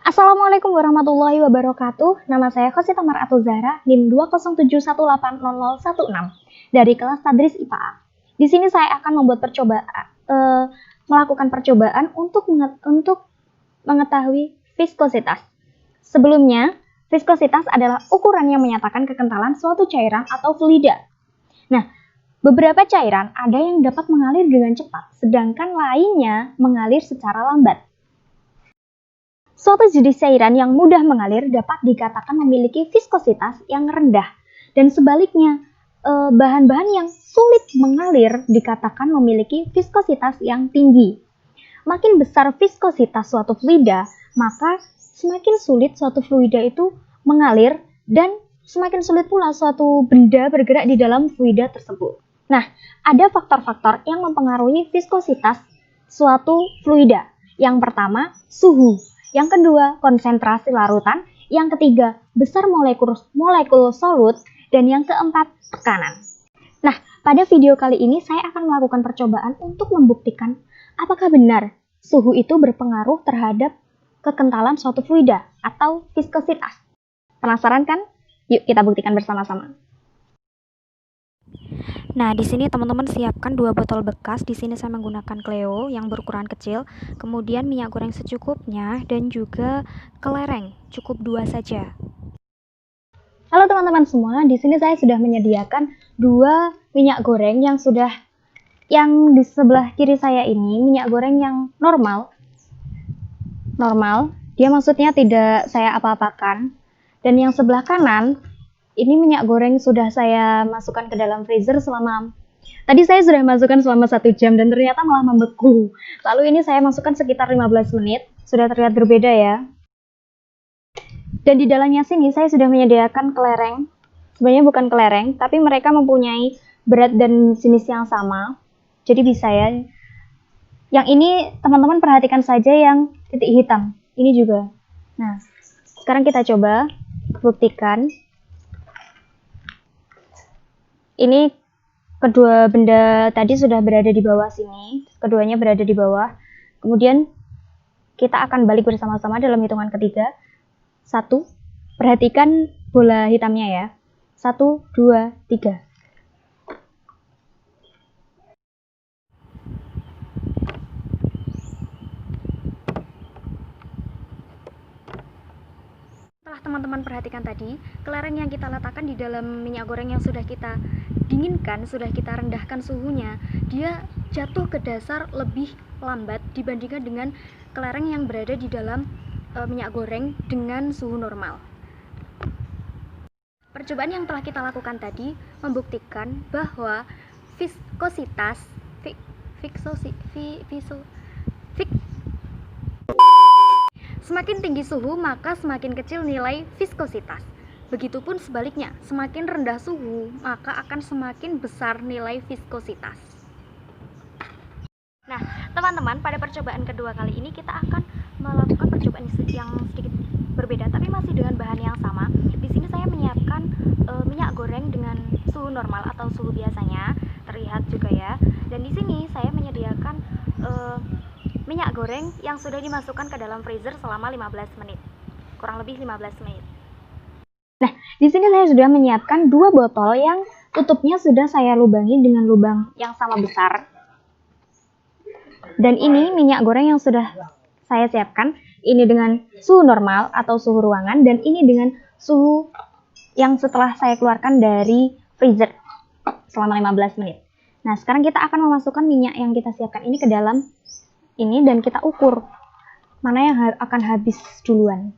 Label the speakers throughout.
Speaker 1: Assalamualaikum warahmatullahi wabarakatuh. Nama saya Khosi Tamar Atuzara, NIM 207180016 dari kelas Tadris IPA. Di sini saya akan melakukan percobaan untuk mengetahui viskositas. Sebelumnya, viskositas adalah ukuran yang menyatakan kekentalan suatu cairan atau fluida. Nah, beberapa cairan ada yang dapat mengalir dengan cepat, sedangkan lainnya mengalir secara lambat. Suatu jenis cairan yang mudah mengalir dapat dikatakan memiliki viskositas yang rendah, dan sebaliknya, bahan-bahan yang sulit mengalir dikatakan memiliki viskositas yang tinggi. Makin besar viskositas suatu fluida, maka semakin sulit suatu fluida itu mengalir, dan semakin sulit pula suatu benda bergerak di dalam fluida tersebut. Nah, ada faktor-faktor yang mempengaruhi viskositas suatu fluida. Yang pertama, suhu. Yang kedua, konsentrasi larutan. Yang ketiga, besar molekul solut. Dan yang keempat, tekanan. Nah, pada video kali ini saya akan melakukan percobaan untuk membuktikan apakah benar suhu itu berpengaruh terhadap kekentalan suatu fluida atau viskositas. Penasaran kan? Yuk kita buktikan bersama-sama. Nah, di sini teman-teman siapkan 2 botol bekas. Di sini saya menggunakan Cleo yang berukuran kecil, kemudian minyak goreng secukupnya dan juga kelereng, cukup 2 saja. Halo teman-teman semua, di sini saya sudah menyediakan 2 minyak goreng yang di sebelah kiri saya ini minyak goreng yang normal. Dia maksudnya tidak saya apa-apakan. Dan yang sebelah kanan ini minyak goreng sudah saya masukkan ke dalam freezer tadi saya sudah masukkan selama 1 jam dan ternyata malah membeku. Lalu ini saya masukkan sekitar 15 menit, sudah terlihat berbeda ya. Dan di dalamnya sini saya sudah menyediakan kelereng. Sebenarnya bukan kelereng, tapi mereka mempunyai berat dan jenis yang sama. Jadi bisa ya. Yang ini teman-teman perhatikan saja yang titik hitam. Ini juga. Nah, sekarang kita coba buktikan. Ini kedua benda tadi sudah berada di bawah sini, keduanya berada di bawah. Kemudian kita akan balik bersama-sama dalam hitungan ketiga. 1, perhatikan bola hitamnya ya. 1, 2, 3. Setelah teman-teman perhatikan tadi, kelereng yang kita letakkan di dalam minyak goreng yang sudah kita dinginkan, sudah kita rendahkan suhunya, dia jatuh ke dasar lebih lambat dibandingkan dengan kelereng yang berada di dalam minyak goreng dengan suhu normal. Percobaan yang telah kita lakukan tadi membuktikan bahwa viskositas semakin tinggi suhu, maka semakin kecil nilai viskositas. Begitupun sebaliknya, semakin rendah suhu, maka akan semakin besar nilai viskositas. Nah, teman-teman, pada percobaan kedua kali ini kita akan melakukan percobaan yang sedikit berbeda, tapi masih dengan bahan yang sama. Di sini saya menyiapkan minyak goreng dengan suhu normal atau suhu biasanya, terlihat juga ya. Dan di sini saya menyediakan minyak goreng yang sudah dimasukkan ke dalam freezer selama 15 menit, kurang lebih 15 menit. Nah, di sini saya sudah menyiapkan 2 botol yang tutupnya sudah saya lubangi dengan lubang yang sama besar. Dan ini minyak goreng yang sudah saya siapkan, ini dengan suhu normal atau suhu ruangan, dan ini dengan suhu yang setelah saya keluarkan dari freezer selama 15 menit. Nah, sekarang kita akan memasukkan minyak yang kita siapkan ini ke dalam ini dan kita ukur mana yang akan habis duluan.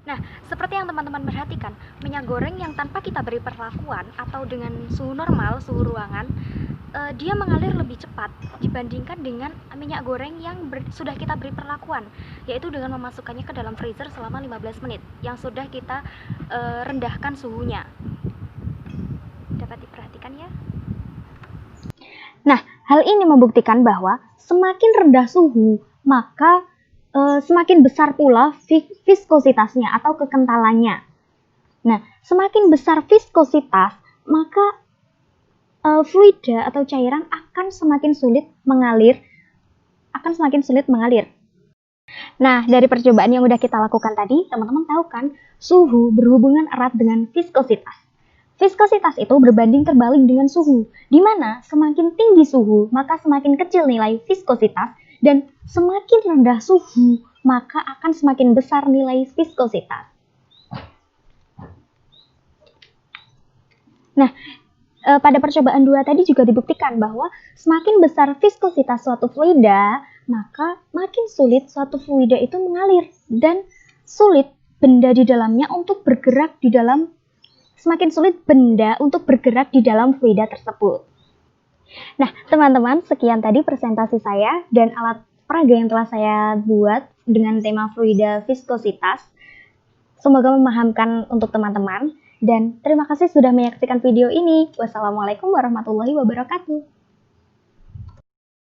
Speaker 1: Nah, seperti yang teman-teman perhatikan, minyak goreng yang tanpa kita beri perlakuan atau dengan suhu normal, suhu ruangan, dia mengalir lebih cepat dibandingkan dengan minyak goreng yang sudah kita beri perlakuan, yaitu dengan memasukkannya ke dalam freezer selama 15 menit yang sudah kita rendahkan suhunya. Dapat diperhatikan ya. Hal ini membuktikan bahwa semakin rendah suhu, maka semakin besar pula viskositasnya atau kekentalannya. Nah, semakin besar viskositas, maka fluida atau cairan akan semakin sulit mengalir. Nah, dari percobaan yang udah kita lakukan tadi, teman-teman tahu kan, suhu berhubungan erat dengan viskositas. Viskositas itu berbanding terbalik dengan suhu, di mana semakin tinggi suhu, maka semakin kecil nilai viskositas, dan semakin rendah suhu, maka akan semakin besar nilai viskositas. Nah, pada percobaan 2 tadi juga dibuktikan bahwa semakin besar viskositas suatu fluida, maka makin sulit suatu fluida itu mengalir dan sulit benda di dalamnya untuk bergerak di dalam fluida tersebut. Nah, teman-teman, sekian tadi presentasi saya dan alat peraga yang telah saya buat dengan tema fluida viskositas. Semoga memahamkan untuk teman-teman. Dan terima kasih sudah menyaksikan video ini. Wassalamualaikum warahmatullahi wabarakatuh.